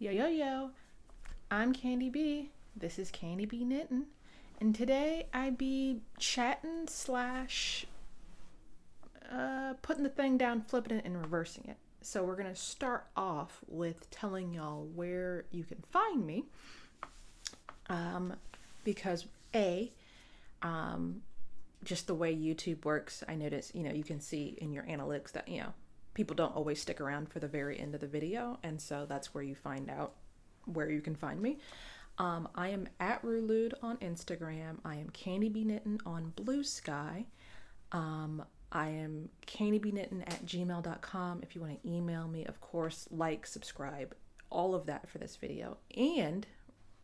Yo, yo, yo. I'm Candy B. This is candibknittin. And today I be chatting slash putting the thing down, flipping it, and reversing it. So we're going to start off with telling y'all where you can find me. Because A, just the way YouTube works, I notice, you can see in your analytics that, people don't always stick around for the very end of the video. And so that's where you find out where you can find me. I am at Rulude on Instagram. I am candybknittin on Blue Sky. I am candybknittin@gmail.com if you want to email me. Of course, like, subscribe, all of that for this video. And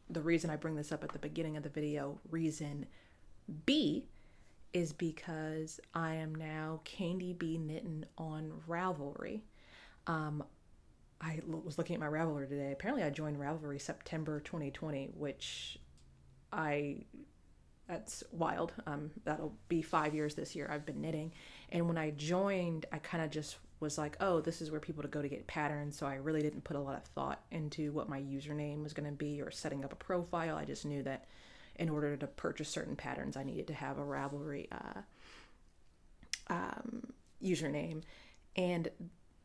the reason I bring this up at the beginning of the video, reason B, is because I am now candybknittin on Ravelry. I was looking at my Ravelry today. Apparently I joined Ravelry September 2020, that's wild. That'll be 5 years this year I've been knitting. And when I joined, I kind of just was like, oh, this is where people to go to get patterns. So I really didn't put a lot of thought into what my username was going to be or setting up a profile. I just knew that in order to purchase certain patterns, I needed to have a Ravelry username. And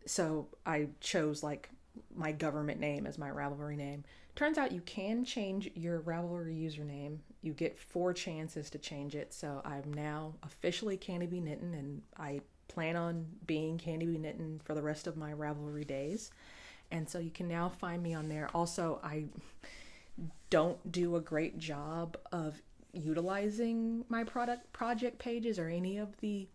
so I chose like my government name as my Ravelry name. Turns out you can change your Ravelry username. You get 4 chances to change it. So I'm now officially candybknittin, and I plan on being candybknittin for the rest of my Ravelry days. And so you can now find me on there. Also, I don't do a great job of utilizing my project pages or any of the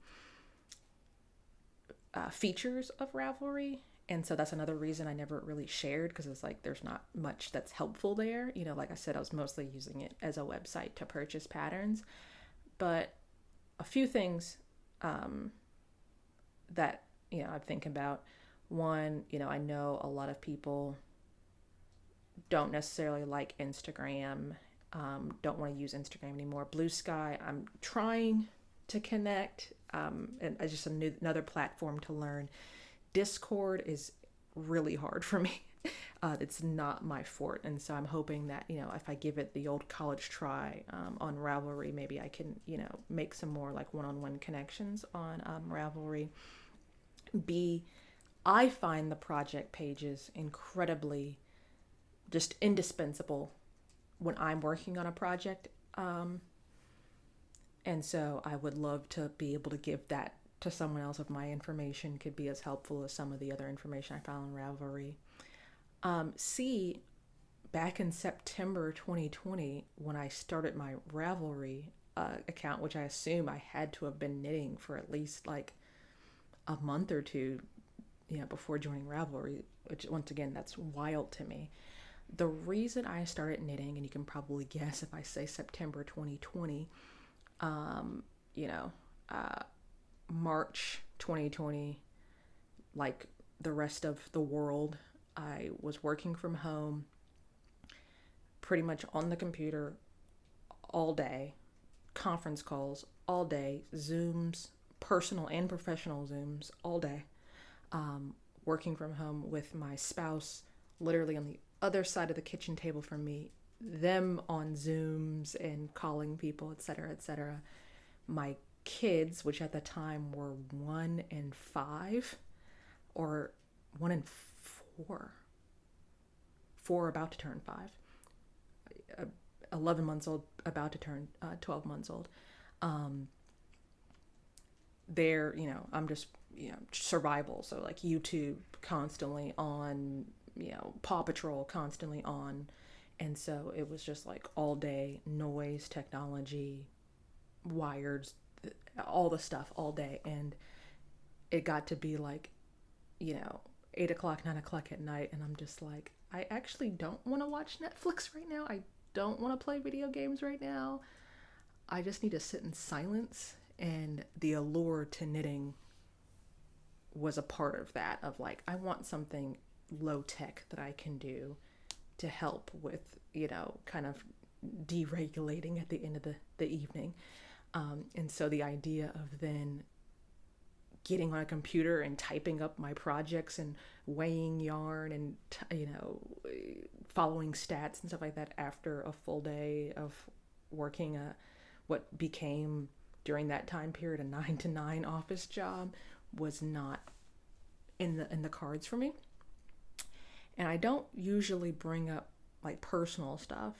features of Ravelry. And so that's another reason I never really shared, because it's like there's not much that's helpful there. Like I said, I was mostly using it as a website to purchase patterns. But a few things that, I think about. One, I know a lot of people don't necessarily like Instagram, don't want to use Instagram anymore. Blue Sky, I'm trying to connect, and it's just another platform to learn. Discord is really hard for me. It's not my fort, and so I'm hoping that, if I give it the old college try on Ravelry, maybe I can, make some more like one-on-one connections on Ravelry. B, I find the project pages incredibly just indispensable when I'm working on a project. And so I would love to be able to give that to someone else if my information could be as helpful as some of the other information I found on Ravelry. C, back in September 2020, when I started my Ravelry account, which I assume I had to have been knitting for at least like a month or two, before joining Ravelry, which once again, that's wild to me. The reason I started knitting, and you can probably guess if I say September 2020, March 2020, like the rest of the world, I was working from home, pretty much on the computer all day, conference calls all day, Zooms, personal and professional Zooms all day, working from home with my spouse literally on the other side of the kitchen table from me, them on Zooms and calling people, etc., etc. My kids, which at the time were 1 and 5, or 1 and 4 about to turn 5, 11 months old about to turn 12 months old. They're, I'm just, survival. So like YouTube constantly on, Paw Patrol constantly on. And so it was just like all day noise, technology, wires, all the stuff all day. And it got to be like, 8 o'clock, 9 o'clock at night. And I'm just like, I actually don't want to watch Netflix right now. I don't want to play video games right now. I just need to sit in silence. And the allure to knitting was a part of that, of like, I want something low tech that I can do to help with, kind of deregulating at the end of the evening. And so the idea of then getting on a computer and typing up my projects and weighing yarn and, following stats and stuff like that after a full day of working what became during that time period a 9 to 9 office job was not in the cards for me. And I don't usually bring up like personal stuff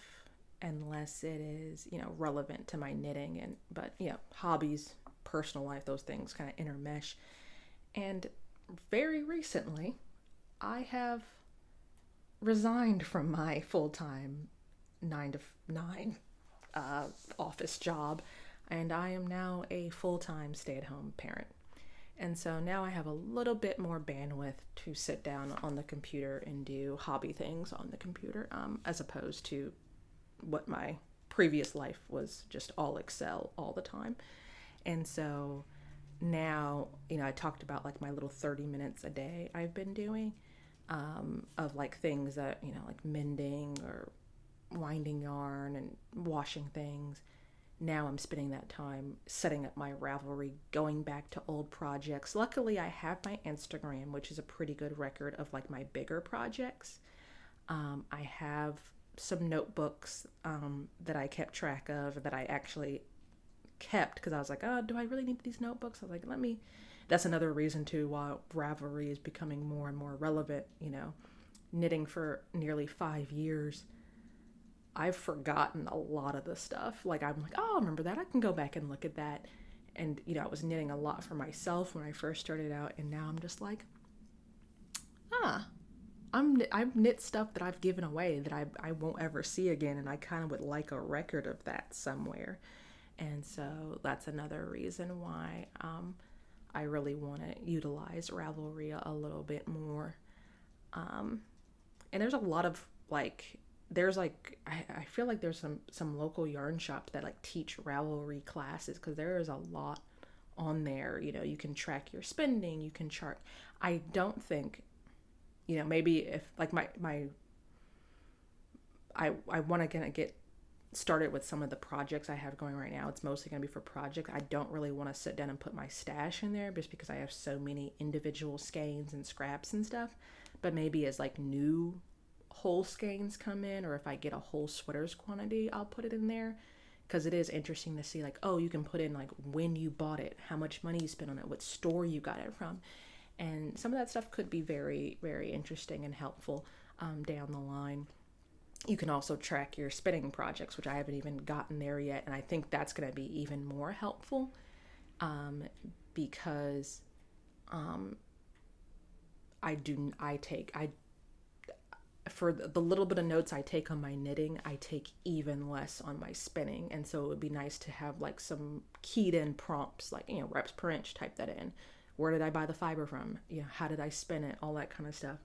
unless it is, relevant to my knitting, but hobbies, personal life, those things kind of intermesh. And very recently, I have resigned from my full-time 9 to 9 office job, and I am now a full-time stay-at-home parent. And so now I have a little bit more bandwidth to sit down on the computer and do hobby things on the computer, as opposed to what my previous life was, just all Excel all the time. And so now, I talked about like my little 30 minutes a day I've been doing, of like things that, like mending or winding yarn and washing things. Now I'm spending that time setting up my Ravelry, going back to old projects. Luckily, I have my Instagram, which is a pretty good record of like my bigger projects. I have some notebooks that I kept track of, that I actually kept because I was like, oh, do I really need these notebooks? I was like, that's another reason too why Ravelry is becoming more and more relevant. Knitting for nearly 5 years, I've forgotten a lot of the stuff. Like, I'm like, oh, I remember that. I can go back and look at that. And, I was knitting a lot for myself when I first started out. And now I'm just like, I've knit stuff that I've given away that I won't ever see again. And I kind of would like a record of that somewhere. And so that's another reason why I really want to utilize Ravelry a little bit more. And there's a lot of I feel like there's some local yarn shops that like teach Ravelry classes, because there is a lot on there. You can track your spending, you can chart. I don't think, maybe if like I want to get started with some of the projects I have going right now. It's mostly going to be for projects. I don't really want to sit down and put my stash in there just because I have so many individual skeins and scraps and stuff. But maybe as like new whole skeins come in, or if I get a whole sweaters quantity, I'll put it in there, because it is interesting to see like, oh, you can put in like when you bought it, how much money you spent on it, what store you got it from, and some of that stuff could be very, very interesting and helpful down the line. You can also track your spinning projects, which I haven't even gotten there yet, and I think that's going to be even more helpful, because for the little bit of notes I take on my knitting, I take even less on my spinning. And so it would be nice to have like some keyed in prompts, like, reps per inch, type that in. Where did I buy the fiber from? How did I spin it? All that kind of stuff.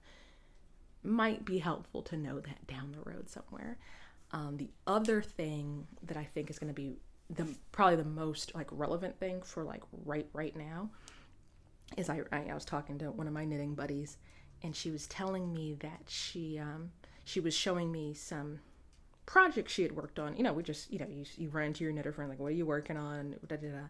Might be helpful to know that down the road somewhere. The other thing that I think is going to be probably the most like relevant thing for like right now is I was talking to one of my knitting buddies, and she was telling me that she was showing me some projects she had worked on. We just, you run into your knitter friend, like, what are you working on? Da, da, da.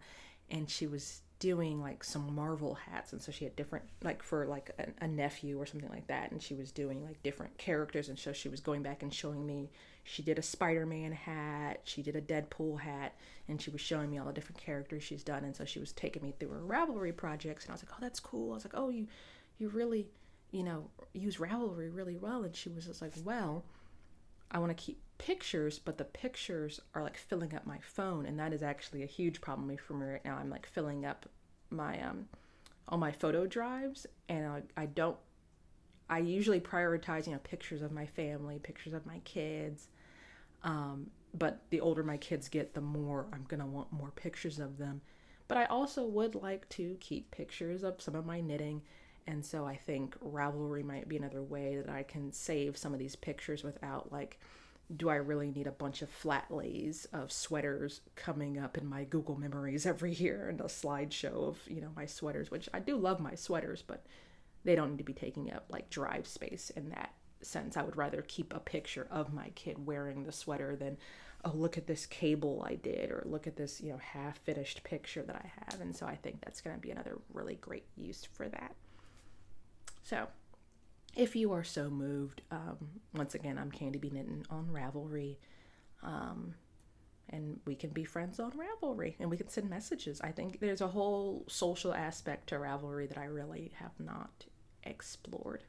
And she was doing like some Marvel hats. And so she had different, like for like a nephew or something like that. And she was doing like different characters. And so she was going back and showing me, she did a Spider-Man hat, she did a Deadpool hat, and she was showing me all the different characters she's done. And so she was taking me through her Ravelry projects. And I was like, oh, that's cool. I was like, oh, you really, use Ravelry really well. And she was just like, well, I want to keep pictures, but the pictures are like filling up my phone, and that is actually a huge problem for me right now. I'm like filling up my all my photo drives, and I usually prioritize pictures of my family, pictures of my kids, but the older my kids get, the more I'm gonna want more pictures of them. But I also would like to keep pictures of some of my knitting. And so I think Ravelry might be another way that I can save some of these pictures without like, do I really need a bunch of flat lays of sweaters coming up in my Google memories every year and a slideshow of, my sweaters, which I do love my sweaters, but they don't need to be taking up like drive space in that sense. I would rather keep a picture of my kid wearing the sweater than oh, look at this cable I did, or look at this, half finished picture that I have. And so I think that's going to be another really great use for that. So if you are so moved, once again, I'm candibknittin on Ravelry. And we can be friends on Ravelry, and we can send messages. I think there's a whole social aspect to Ravelry that I really have not explored.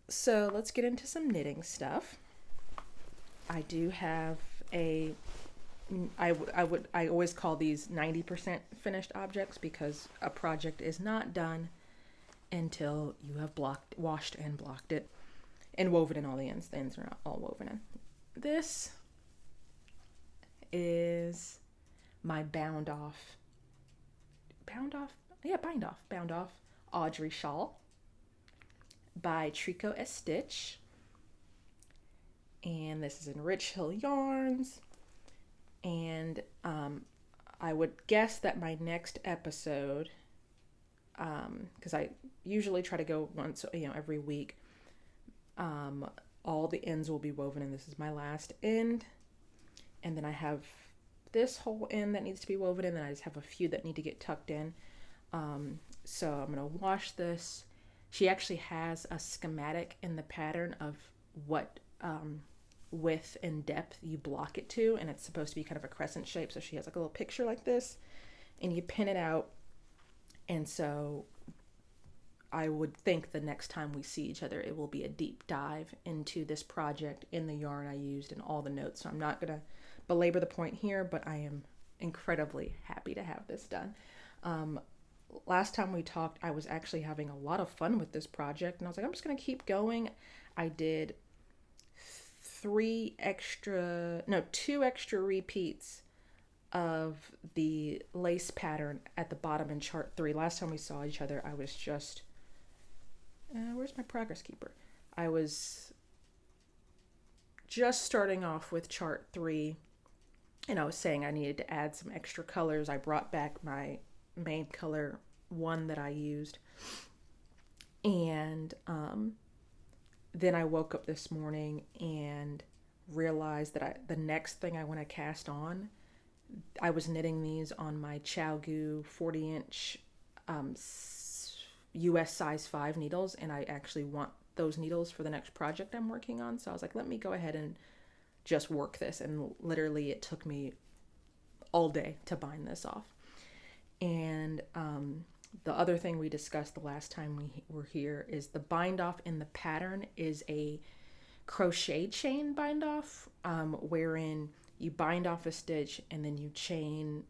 So let's get into some knitting stuff. I do have I always call these 90% finished objects, because a project is not done until you have washed and blocked it and woven in all the ends. The ends are not all woven in. This is my bound off Audrey shawl by Tricot Stitch. And this is in Rich Hill Yarns. And I would guess that my next episode, because I usually try to go once, every week, all the ends will be woven, and this is my last end. And then I have this whole end that needs to be woven in, and I just have a few that need to get tucked in. So I'm going to wash this. She actually has a schematic in the pattern of what width and depth you block it to, and it's supposed to be kind of a crescent shape. So she has like a little picture like this, and you pin it out. And so I would think the next time we see each other, it will be a deep dive into this project in the yarn I used and all the notes. So I'm not going to belabor the point here, but I am incredibly happy to have this done. Last time we talked, I was actually having a lot of fun with this project, and I was like, I'm just going to keep going. I did 2 extra repeats of the lace pattern at the bottom in chart 3. Last time we saw each other, I was just, where's my progress keeper? I was just starting off with chart 3, and I was saying I needed to add some extra colors. I brought back my main color 1 that I used, and then I woke up this morning and realized that the next thing I want to cast on, I was knitting these on my ChowGoo 40-inch US size 5 needles, and I actually want those needles for the next project I'm working on. So I was like, let me go ahead and just work this. And literally it took me all day to bind this off. And the other thing we discussed the last time we were here is the bind off in the pattern is a crochet chain bind off, wherein you bind off a stitch and then you chain,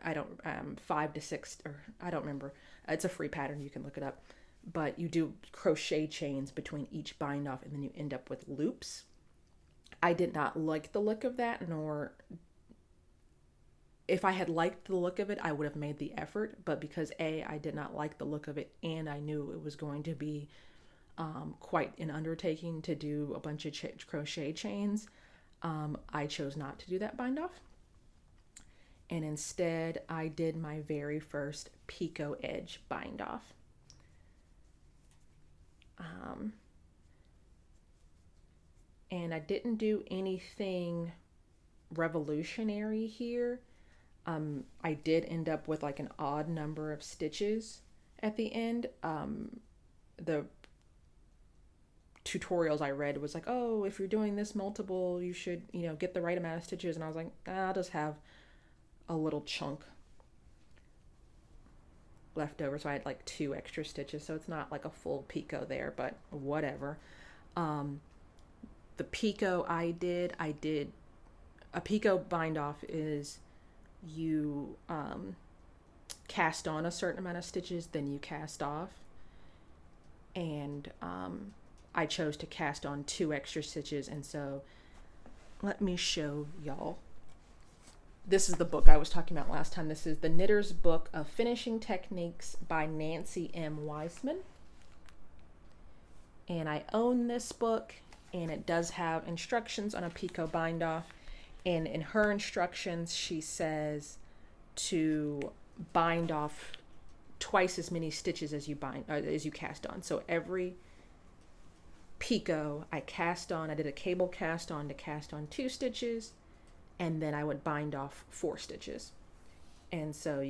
5 to 6, or I don't remember. It's a free pattern, you can look it up. But you do crochet chains between each bind off, and then you end up with loops. I did not like the look of that, nor if I had liked the look of it, I would have made the effort. But because I did not like the look of it, and I knew it was going to be quite an undertaking to do a bunch of crochet chains, I chose not to do that bind off. And instead, I did my very first picot edge bind off. And I didn't do anything revolutionary here. I did end up with like an odd number of stitches at the end. The tutorials I read was like, oh, if you're doing this multiple, you should, get the right amount of stitches. And I was like, I'll just have a little chunk left over. So I had like 2 extra stitches. So it's not like a full picot there, but whatever. The picot I did a picot bind off is you cast on a certain amount of stitches, then you cast off. And I chose to cast on 2 extra stitches. And so let me show y'all. This is the book I was talking about last time. This is The Knitter's Book of Finishing Techniques by Nancie M. Wiseman. And I own this book, and it does have instructions on a picot bind off. And in her instructions, she says to bind off twice as many stitches as you cast on. So every picot, I did a cable cast on to cast on 2 stitches, and then I would bind off 4 stitches. And so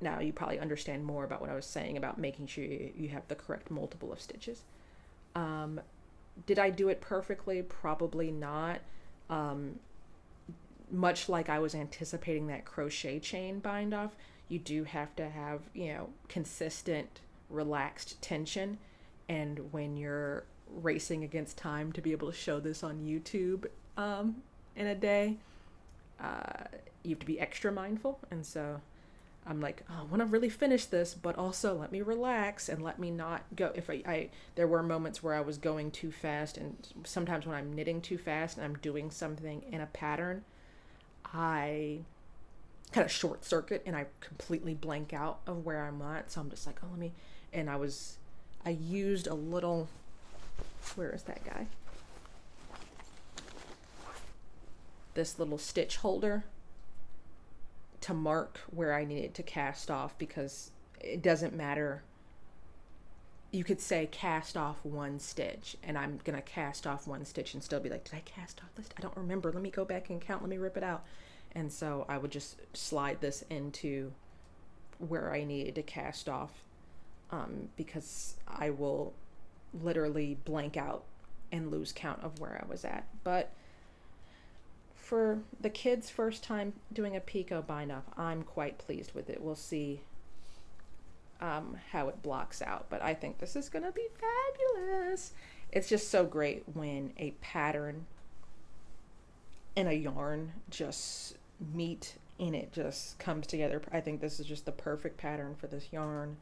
now you probably understand more about what I was saying about making sure you have the correct multiple of stitches. Did I do it perfectly? Probably not. Much like I was anticipating that crochet chain bind off, you do have to have, consistent, relaxed tension. And when you're racing against time to be able to show this on YouTube in a day, you have to be extra mindful. And so I'm like, oh, I want to really finish this, but also let me relax and let me not go. If there were moments where I was going too fast, and sometimes when I'm knitting too fast and I'm doing something in a pattern, I kind of short circuit and I completely blank out of where I'm at. So I'm just like, oh, and I used a little, where is that guy? This little stitch holder to mark where I needed to cast off, because it doesn't matter. You could say cast off 1 stitch, and I'm gonna cast off 1 stitch and still be like, did I cast off this? I don't remember. Let me go back and count. Let me rip it out. And so I would just slide this into where I needed to cast off, because I will literally blank out and lose count of where I was at. But for the kids' first time doing a picot bind off, I'm quite pleased with it. We'll see how it blocks out, but I think this is gonna be fabulous. It's just so great when a pattern and a yarn just meet and it just comes together. I think this is just the perfect pattern for this yarn,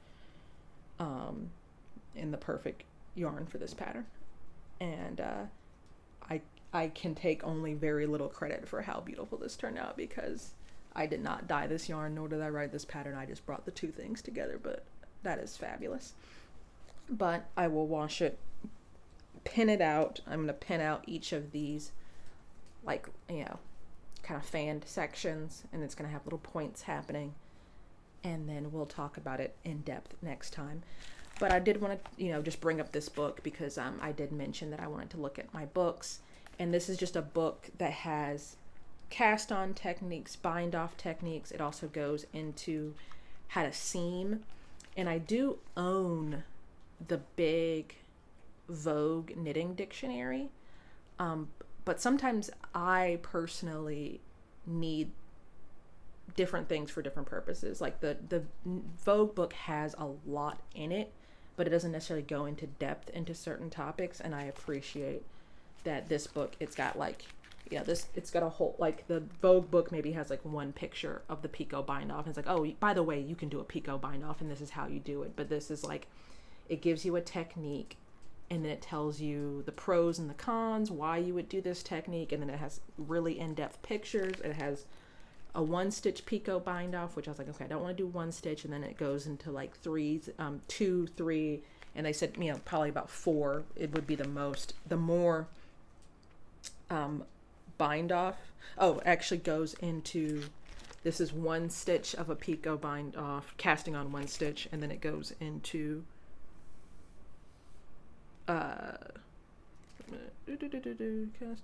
and the perfect yarn for this pattern. And I can take only very little credit for how beautiful this turned out, because I did not dye this yarn, nor did I write this pattern. I just brought the 2 things together, but that is fabulous. But I will wash it, pin it out. I'm going to pin out each of these, like, kind of fanned sections, and it's going to have little points happening. And then we'll talk about it in depth next time. But I did want to, just bring up this book because I did mention that I wanted to look at my books. And this is just a book that has cast on techniques, bind off techniques. It also goes into how to seam. And I do own the big Vogue knitting dictionary. But sometimes I personally need different things for different purposes. Like the Vogue book has a lot in it, but it doesn't necessarily go into depth into certain topics. And I appreciate that this book, it's got it's got a whole, like the Vogue book maybe has like 1 picture of the picot bind off. And it's like, oh, by the way, you can do a picot bind off and this is how you do it. But this is like, it gives you a technique, and then it tells you the pros and the cons, why you would do this technique. And then it has really in-depth pictures. It has a 1-stitch picot bind off, which I was like, okay, I don't want to do 1 stitch. And then it goes into like 2, 3, and they said, probably about 4. It would be the more bind off. Oh, it actually goes into, this is 1 stitch of a picot bind off, casting on 1 stitch, and then it goes into cast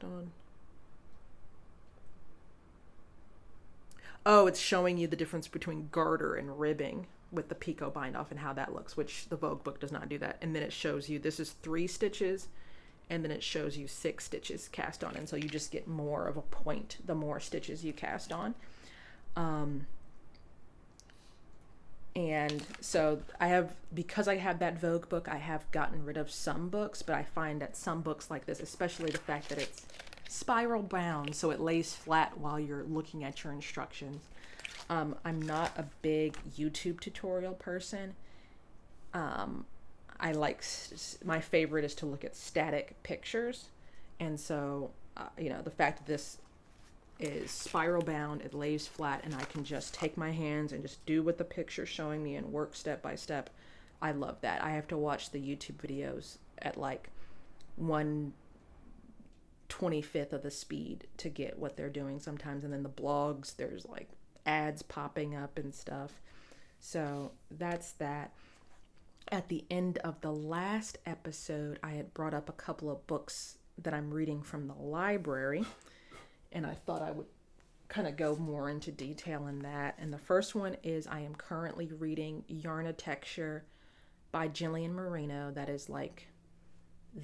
on. Oh, it's showing you the difference between garter and ribbing with the picot bind off and how that looks, which the Vogue book does not do that. And then it shows you, this is 3 stitches, and then it shows you 6 stitches cast on. And so you just get more of a point the more stitches you cast on. And so because I have that Vogue book, I have gotten rid of some books, but I find that some books like this, especially the fact that it's spiral bound, so it lays flat while you're looking at your instructions. I'm not a big YouTube tutorial person. My favorite is to look at static pictures. And so, the fact that this is spiral bound, it lays flat, and I can just take my hands and just do what the picture's showing me and work step by step. I love that. I have to watch the YouTube videos at like 1/25 of the speed to get what they're doing sometimes. And then the blogs, there's like ads popping up and stuff. So that's that. at the end of the last episode, I had brought up a couple of books that I'm reading from the library, and I thought I would kind of go more into detail in that. And the first one is I am currently reading Yarnitecture by Jillian Marino. That is like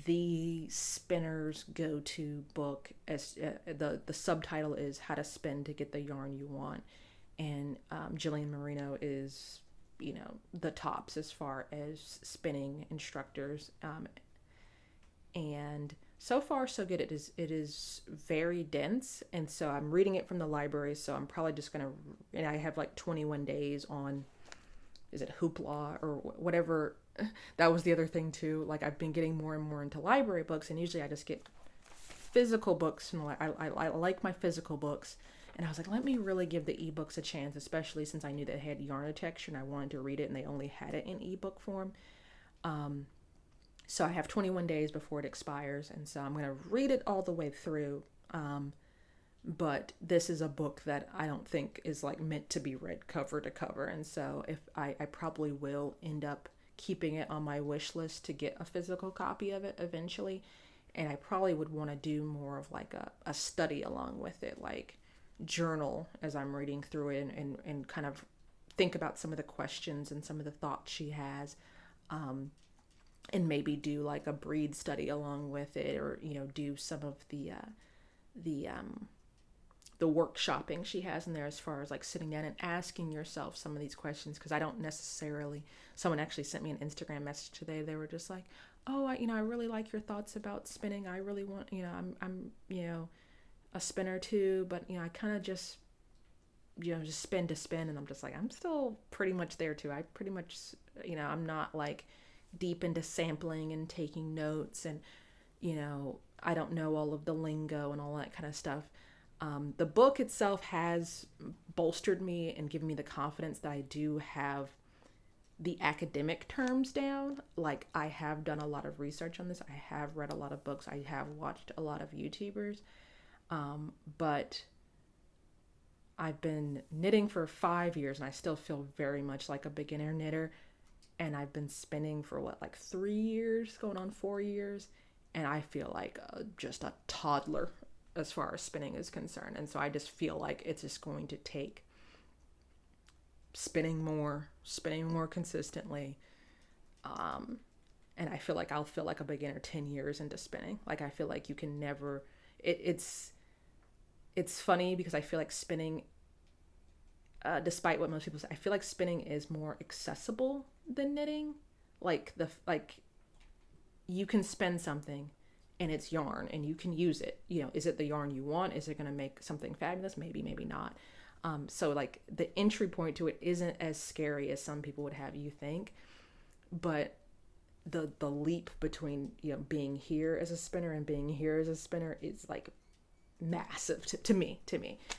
the spinner's go-to book. As the subtitle is How to Spin to Get the Yarn You Want, and Jillian Marino is, you know, the tops as far as spinning instructors, and so far so good. It is very dense, and so I'm reading it from the library, so I'm probably just gonna, and I have like 21 days on, is it Hoopla or whatever. That was the other thing too, like I've been getting more and more into library books, and usually I just get physical books from I like my physical books, and I was like, let me really give the ebooks a chance, especially since I knew they had Yarnitecture and I wanted to read it and they only had it in ebook form. So I have 21 days before it expires, and so I'm going to read it all the way through. But this is a book that I don't think is like meant to be read cover to cover, and so if I probably will end up keeping it on my wish list to get a physical copy of it eventually, and I probably would want to do more of like a study along with it, like journal as I'm reading through it, and kind of think about some of the questions and some of the thoughts she has, and maybe do like a breed study along with it, or, you know, do some of the workshopping she has in there, as far as like sitting down and asking yourself some of these questions, because I don't necessarily, someone actually sent me an Instagram message today. They were just like, oh, I really like your thoughts about spinning. I really want, I'm you know, a spinner too, but, I kind of just, just spin to spin. And I'm just like, I'm still pretty much there too. I pretty much, I'm not like deep into sampling and taking notes, and, I don't know all of the lingo and all that kind of stuff. The book itself has bolstered me and given me the confidence that I do have the academic terms down. Like, I have done a lot of research on this. I have read a lot of books. I have watched a lot of YouTubers. But I've been knitting for 5 years, and I still feel very much like a beginner knitter. And I've been spinning for like 3 years, going on 4 years. And I feel like just a toddler as far as spinning is concerned. And so I just feel like it's just going to take spinning more consistently. And I feel like I'll feel like a beginner 10 years into spinning. Like, I feel like you can never, it's funny because I feel like spinning, despite what most people say, I feel like spinning is more accessible than knitting. Like you can spin something and it's yarn and you can use it. Is it the yarn you want? Is it going to make something fabulous? Maybe, maybe not. So like the entry point to it isn't as scary as some people would have you think, but the leap between, being here as a spinner and being here as a spinner is like massive to me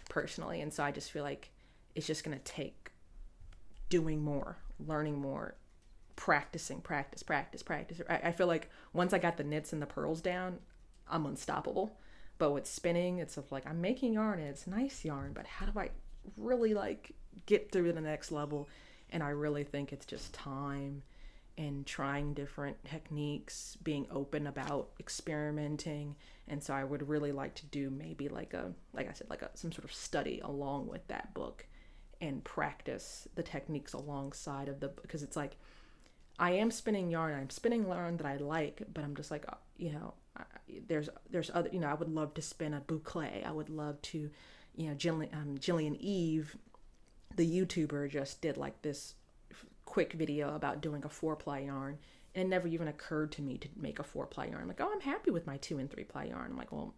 personally. And so I just feel like it's just going to take doing more, learning more, practicing. I feel like once I got the knits and the purls down, I'm unstoppable. But with spinning, it's like I'm making yarn and it's nice yarn, but how do I really like get through to the next level? And I really think it's just time and trying different techniques, being open about experimenting. And so I would really like to do maybe like some sort of study along with that book and practice the techniques alongside of because it's like, I am spinning yarn. I'm spinning yarn that I like, but I'm just like, there's other, I would love to spin a boucle. I would love to, Jillian Eve, the YouTuber, just did like this quick video about doing a 4-ply yarn. And it never even occurred to me to make a 4-ply yarn. I'm like, I'm happy with my 2 and 3-ply yarn. I'm like, well,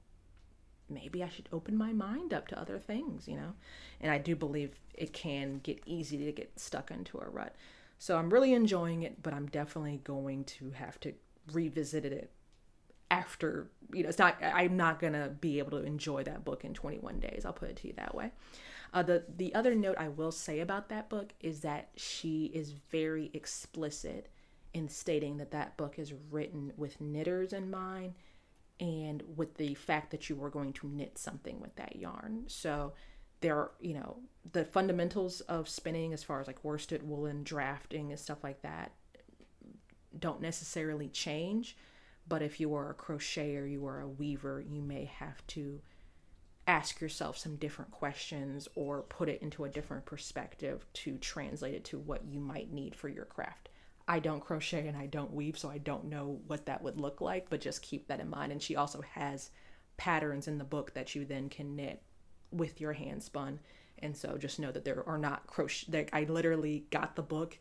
maybe I should open my mind up to other things, And I do believe it can get easy to get stuck into a rut. So I'm really enjoying it, but I'm definitely going to have to revisit it after, I'm not going to be able to enjoy that book in 21 days. I'll put it to you that way. The other note I will say about that book is that she is very explicit in stating that book is written with knitters in mind and with the fact that you are going to knit something with that yarn. So there are, the fundamentals of spinning as far as like worsted, woolen, drafting and stuff like that, don't necessarily change. But if you are a crocheter, you are a weaver, you may have to ask yourself some different questions or put it into a different perspective to translate it to what you might need for your craft. I don't crochet and I don't weave, so I don't know what that would look like, but just keep that in mind. And she also has patterns in the book that you then can knit with your hand spun. And so just know that there are not crochet. I literally got the book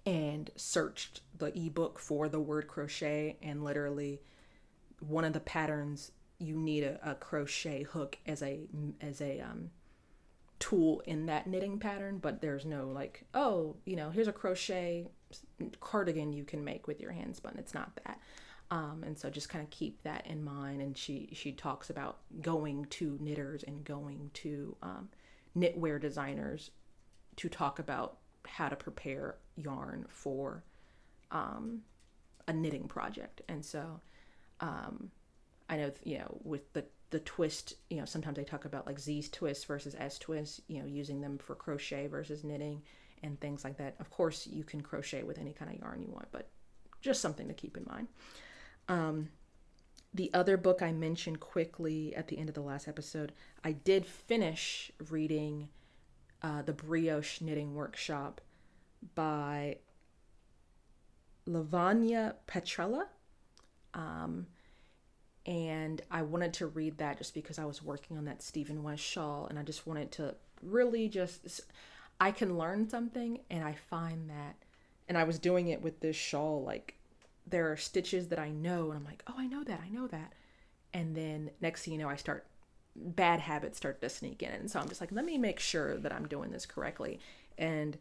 and searched the ebook for the word crochet, and literally one of the patterns, you need a crochet hook as a tool in that knitting pattern, but there's no like, oh, here's a crochet cardigan you can make with your hand spun. It's not that. And so just kind of keep that in mind. And she talks about going to knitters and going to knitwear designers to talk about how to prepare yarn for a knitting project. And so I know, with the twist, sometimes they talk about like Z twist versus S twist, using them for crochet versus knitting and things like that. Of course, you can crochet with any kind of yarn you want, but just something to keep in mind. The other book I mentioned quickly at the end of the last episode, I did finish reading the Brioche Knitting Workshop by Lavanya Patricella. And I wanted to read that just because I was working on that Stephen West shawl, and I just wanted to really I can learn something, and I find that, and I was doing it with this shawl, like there are stitches that I know, and I'm like, oh, I know that. And then next thing you know, bad habits start to sneak in. And so I'm just like, let me make sure that I'm doing this correctly. And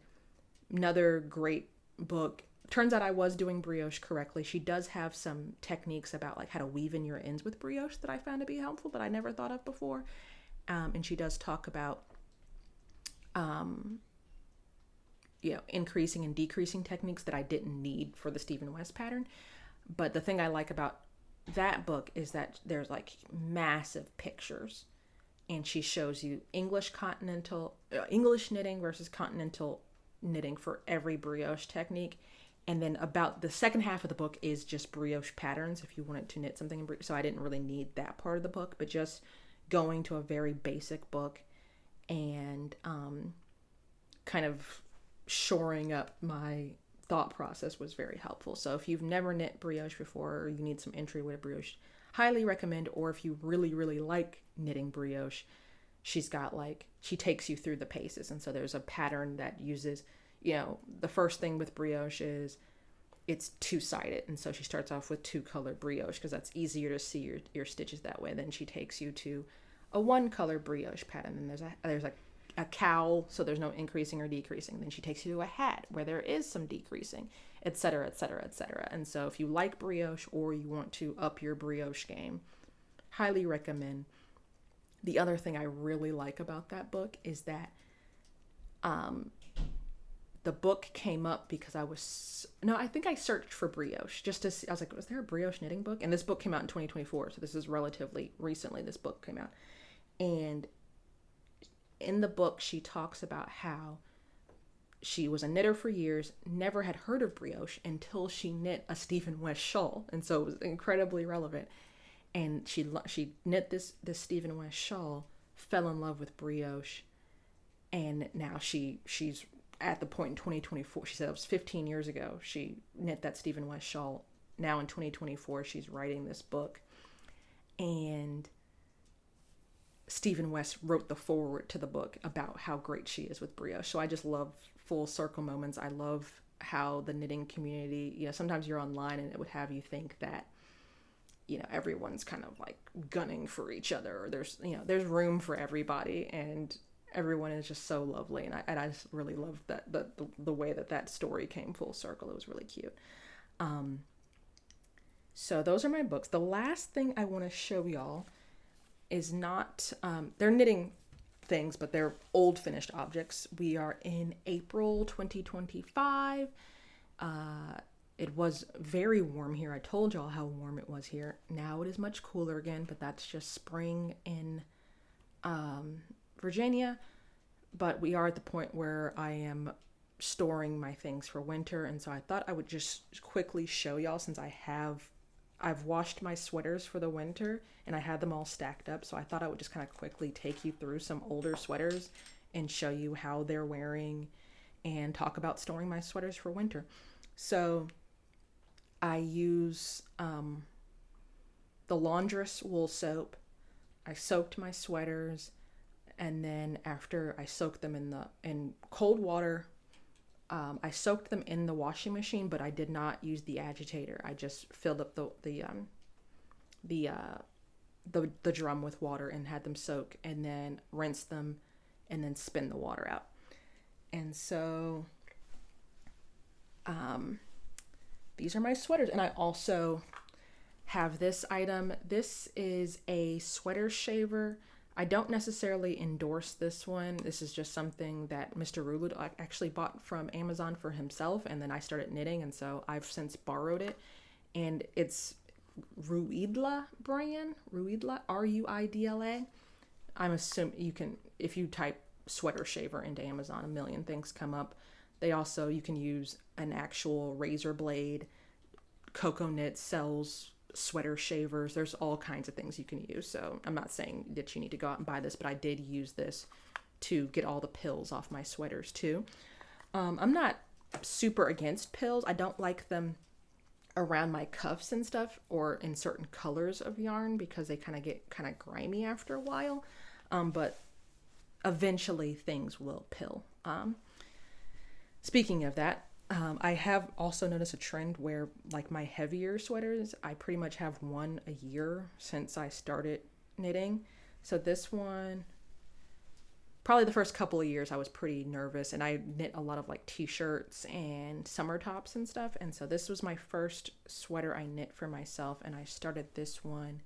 another great book, turns out I was doing brioche correctly. She does have some techniques about like how to weave in your ends with brioche that I found to be helpful that I never thought of before. And she does talk about increasing and decreasing techniques that I didn't need for the Stephen West pattern. But the thing I like about that book is that there's like massive pictures, and she shows you English knitting versus continental knitting for every brioche technique. And then about the second half of the book is just brioche patterns if you wanted to knit something in brioche. So I didn't really need that part of the book, but just going to a very basic book and kind of shoring up my thought process was very helpful. So if you've never knit brioche before, or you need some entry with brioche, highly recommend. Or if you really, really like knitting brioche, she takes you through the paces. And so there's a pattern that uses, the first thing with brioche is it's two-sided. And so she starts off with two-color brioche because that's easier to see your stitches that way. Then she takes you to a one-color brioche pattern. And there's a cowl, so there's no increasing or decreasing. Then she takes you to a hat where there is some decreasing, etc., etc., etc. And so if you like brioche or you want to up your brioche game, highly recommend. The other thing I really like about that book is that the book came up because I think I searched for brioche just to see. I was like, was there a brioche knitting book? And this book came out in 2024, so this is relatively recently this book came out. And in the book, she talks about how she was a knitter for years, never had heard of brioche until she knit a Stephen West shawl. And so it was incredibly relevant. And she knit this Stephen West shawl, fell in love with brioche, and now she's at the point in 2024. She said it was 15 years ago she knit that Stephen West shawl. Now in 2024, she's writing this book, and Stephen West wrote the foreword to the book about how great she is with brioche. So I just love full circle moments. I love how the knitting community, sometimes you're online and it would have you think that, everyone's kind of like gunning for each other, or there's room for everybody, and everyone is just so lovely. And I just really loved that, the way that story came full circle. It was really cute. So those are my books. The last thing I want to show y'all is not, they're knitting things, but they're old finished objects. We are in April 2025. It was very warm here. I told y'all how warm it was here. Now it is much cooler again, but that's just spring in Virginia. But we are at the point where I am storing my things for winter. And so I thought I would just quickly show y'all, since I've washed my sweaters for the winter and I had them all stacked up. So I thought I would just kind of quickly take you through some older sweaters and show you how they're wearing and talk about storing my sweaters for winter. So I use the Laundress wool soap. I soaked my sweaters, and then after I soaked them in cold water, I soaked them in the washing machine, but I did not use the agitator. I just filled up the drum with water and had them soak, and then rinsed them, and then spin the water out. And so these are my sweaters. And I also have this item. This is a sweater shaver. I don't necessarily endorse this one. This is just something that Mr. Rulud actually bought from Amazon for himself, and then I started knitting, and so I've since borrowed it. And it's Ruidla brand, Ruidla, Ruidla. I'm assuming you can, if you type sweater shaver into Amazon, a million things come up. You can use an actual razor blade. Coco Knit sells sweater shavers. There's all kinds of things you can use. So I'm not saying that you need to go out and buy this, but I did use this to get all the pills off my sweaters too. I'm not super against pills. I don't like them around my cuffs and stuff, or in certain colors of yarn, because they kind of get kind of grimy after a while. But eventually things will pill. Speaking of that, I have also noticed a trend where, like, my heavier sweaters, I pretty much have one a year since I started knitting. So this one, probably the first couple of years I was pretty nervous, and I knit a lot of like t-shirts and summer tops and stuff. And so this was my first sweater I knit for myself, and I started this one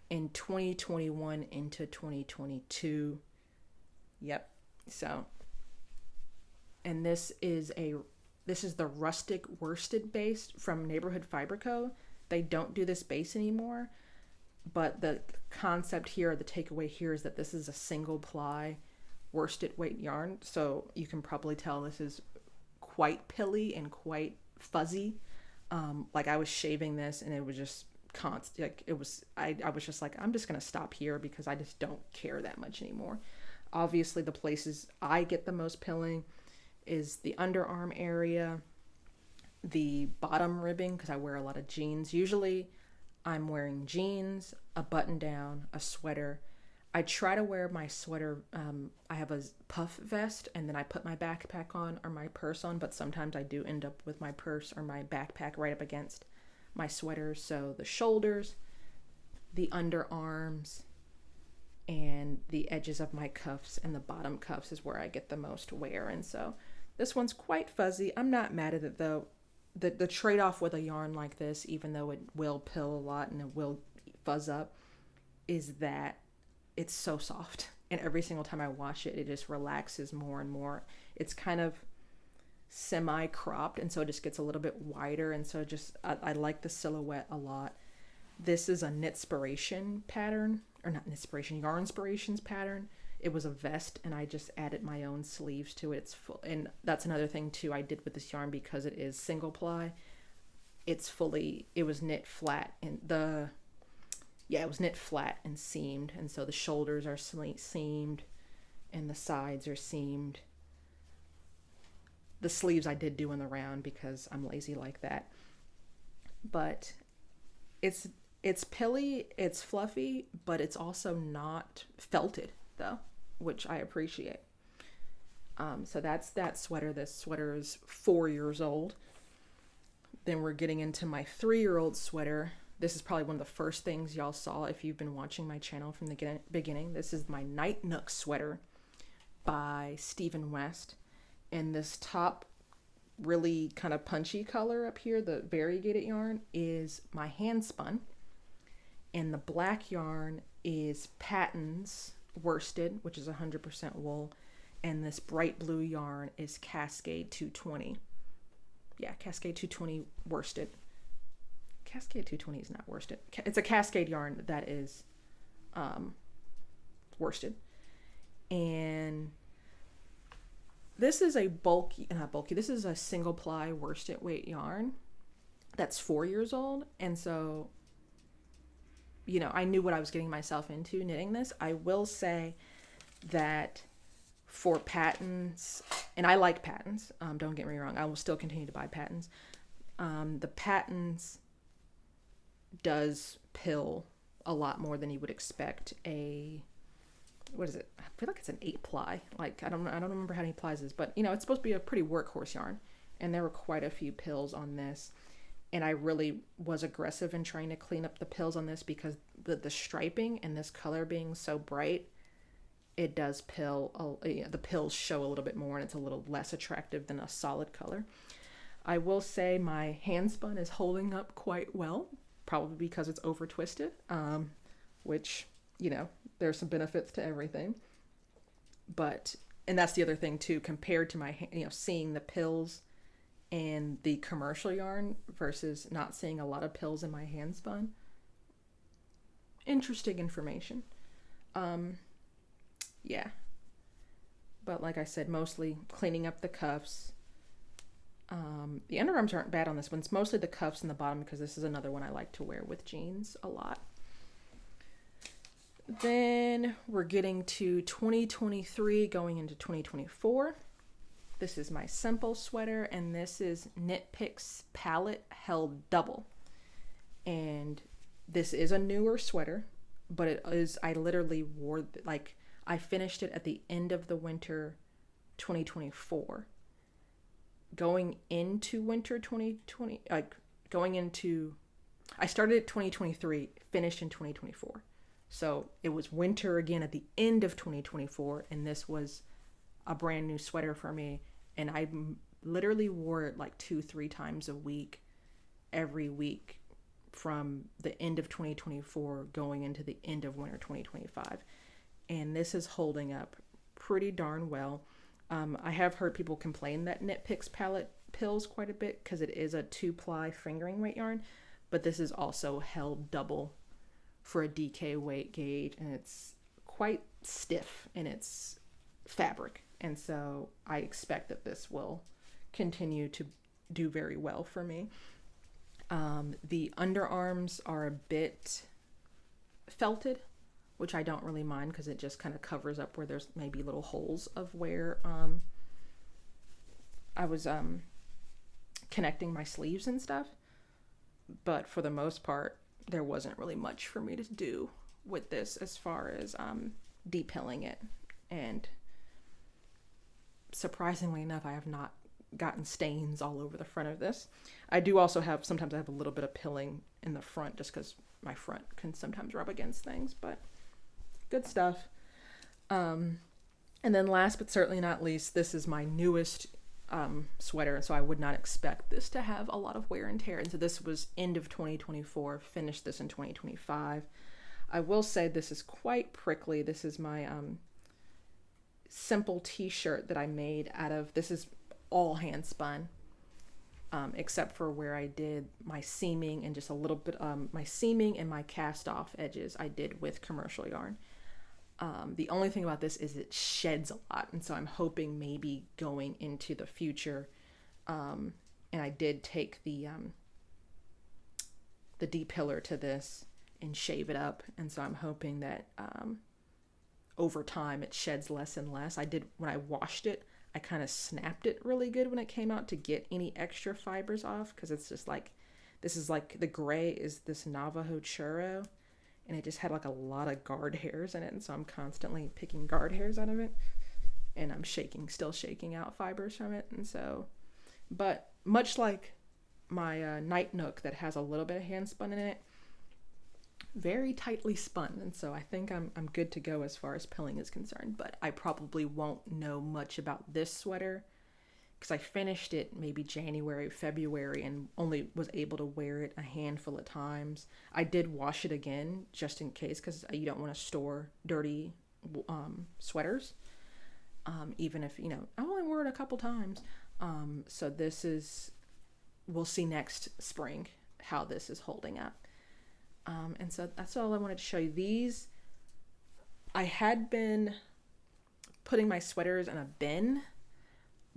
in 2021 into 2022. Yep. So, and this is the rustic worsted base from Neighborhood Fiber Co. They don't do this base anymore, but the concept here, the takeaway here, is that this is a single ply worsted weight yarn. So you can probably tell this is quite pilly and quite fuzzy. Like, I was shaving this and it was just constant. Like, it was, I was just like, I'm just going to stop here because I just don't care that much anymore. Obviously the places I get the most pilling is the underarm area, the bottom ribbing, because I wear a lot of jeans. Usually I'm wearing jeans, a button down, a sweater. I try to wear my sweater, I have a puff vest, and then I put my backpack on or my purse on, but sometimes I do end up with my purse or my backpack right up against my sweater. So the shoulders, the underarms, and the edges of my cuffs and the bottom cuffs is where I get the most wear. And so this one's quite fuzzy. I'm not mad at it though. The trade-off with a yarn like this, even though it will pill a lot and it will fuzz up, is that it's so soft. And every single time I wash it, it just relaxes more and more. It's kind of semi-cropped, and so it just gets a little bit wider. And so I like the silhouette a lot. This is a Knitspiration pattern, or not Knitspiration, Yarnspirations pattern. It was a vest, and I just added my own sleeves to it. It's full, and that's another thing too I did with this yarn, because it is single ply. It was knit flat, and it was knit flat and seamed, and so the shoulders are seamed, and the sides are seamed. The sleeves I did do in the round because I'm lazy like that. But it's pilly, it's fluffy, but it's also not felted though, which I appreciate. So that's that sweater. This sweater is 4 years old. Then we're getting into my 3-year-old sweater. This is probably one of the first things y'all saw if you've been watching my channel from the beginning. This is my Night Nook sweater by Stephen West. And this top really kind of punchy color up here, the variegated yarn, is my hand spun. And the black yarn is Patton's worsted, which is 100% wool. And this bright blue yarn is Cascade 220. Yeah, Cascade 220 worsted. Cascade 220 is not worsted. It's a Cascade yarn that is worsted. And This is a not bulky, this is a single ply worsted weight yarn that's 4 years old. And so, I knew what I was getting myself into knitting this. I will say that for patterns, and I like patterns, don't get me wrong, I will still continue to buy patterns. The patterns does pill a lot more than you would expect what is it? I feel like it's an 8-ply. Like, I don't remember how many plies it is, but it's supposed to be a pretty workhorse yarn. And there were quite a few pills on this. And I really was aggressive in trying to clean up the pills on this because the striping and this color being so bright, it does pill. The pills show a little bit more and it's a little less attractive than a solid color. I will say my hand spun is holding up quite well, probably because it's over twisted, which, there's some benefits to everything. And that's the other thing too, compared to my, seeing the pills and the commercial yarn versus not seeing a lot of pills in my hand spun. Interesting information. Yeah. But like I said, mostly cleaning up the cuffs. The underarms aren't bad on this one. It's mostly the cuffs and the bottom because this is another one I like to wear with jeans a lot. Then we're getting to 2023 going into 2024. This is my simple sweater, and this is Knit Picks Palette Held Double. And this is a newer sweater, but I literally wore, I finished it at the end of the winter 2024. Going into winter 2020, I started at 2023, finished in 2024. So it was winter again at the end of 2024, and this was a brand new sweater for me. And I literally wore it like 2-3 times a week, every week from the end of 2024 going into the end of winter 2025. And this is holding up pretty darn well. I have heard people complain that Knit Picks palette pills quite a bit because it is a 2-ply fingering weight yarn, but this is also held double for a DK weight gauge, and it's quite stiff in its fabric. And so I expect that this will continue to do very well for me. The underarms are a bit felted, which I don't really mind because it just kind of covers up where there's maybe little holes of where I was connecting my sleeves and stuff. But for the most part, there wasn't really much for me to do with this as far as depilling it. And surprisingly enough, I have not gotten stains all over the front of this. I do also sometimes I have a little bit of pilling in the front just because my front can sometimes rub against things, but good stuff. And then last but certainly not least, this is my newest sweater, and so I would not expect this to have a lot of wear and tear. And so this was end of 2024, finished this in 2025. I will say this is quite prickly. This is my simple t-shirt that I made this is all hand spun, except for where I did my seaming and just a little bit, my seaming and my cast off edges I did with commercial yarn. The only thing about this is it sheds a lot, and so I'm hoping maybe going into the future, and I did take the depiller to this and shave it up, and so I'm hoping that over time it sheds less and less. When I washed it, I kind of snapped it really good when it came out to get any extra fibers off, because it's just like, this is like, the gray is this Navajo churro, and it just had like a lot of guard hairs in it, and so I'm constantly picking guard hairs out of it, and I'm still shaking out fibers from it. And so, but much like my Night Nook that has a little bit of hand spun in it, very tightly spun, and so I think I'm good to go as far as pilling is concerned. But I probably won't know much about this sweater because I finished it maybe January, February, and only was able to wear it a handful of times. I did wash it again just in case, because you don't want to store dirty sweaters, even if, I only wore it a couple times. So we'll see next spring how this is holding up. And so that's all I wanted to show you. These, I had been putting my sweaters in a bin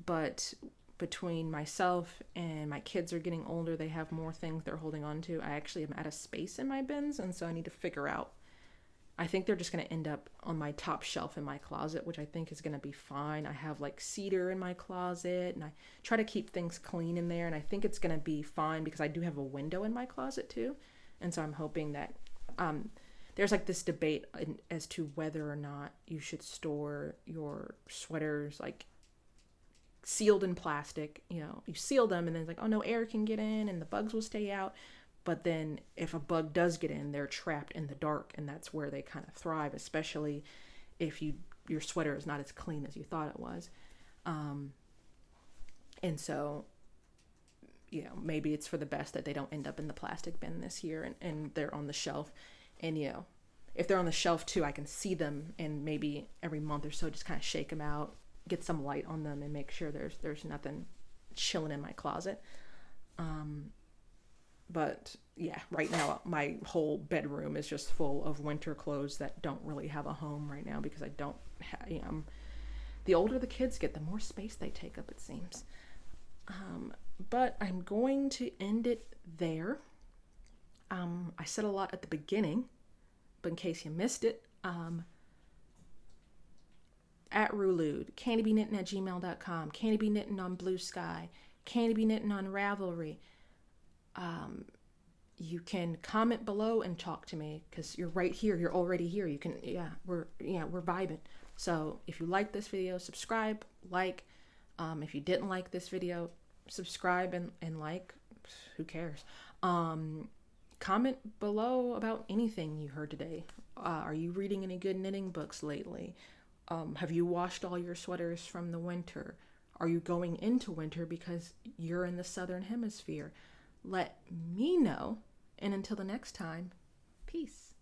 But between myself and my kids are getting older, they have more things they're holding on to. I actually am out of space in my bins, and so I need to figure out. I think they're just going to end up on my top shelf in my closet, which I think is going to be fine. I have like cedar in my closet, and I try to keep things clean in there, and I think it's going to be fine because I do have a window in my closet too. And so I'm hoping that there's like this debate as to whether or not you should store your sweaters like sealed in plastic. You know, you seal them and then it's like, oh no, air can get in and the bugs will stay out. But then if a bug does get in, they're trapped in the dark, and that's where they kind of thrive, especially if your sweater is not as clean as you thought it was. And so, you know, maybe it's for the best that they don't end up in the plastic bin this year, and they're on the shelf. And, you know, if they're on the shelf too, I can see them, and maybe every month or so just kind of shake them out, get some light on them, and make sure there's nothing chilling in my closet. But yeah, right now my whole bedroom is just full of winter clothes that don't really have a home right now because I don't have, you know, the older the kids get, the more space they take up, it seems. But I'm going to end it there. I said a lot at the beginning, but in case you missed it, at Rulude, candibknittin@gmail.com, candibknittin on Blue Sky, candibknittin on Ravelry. You can comment below and talk to me because you're right here. You're already here. You can, we're vibing. So if you like this video, subscribe, like. If you didn't like this video, subscribe and like. Who cares? Comment below about anything you heard today. Are you reading any good knitting books lately? Have you washed all your sweaters from the winter? Are you going into winter because you're in the southern hemisphere? Let me know. And until the next time, peace.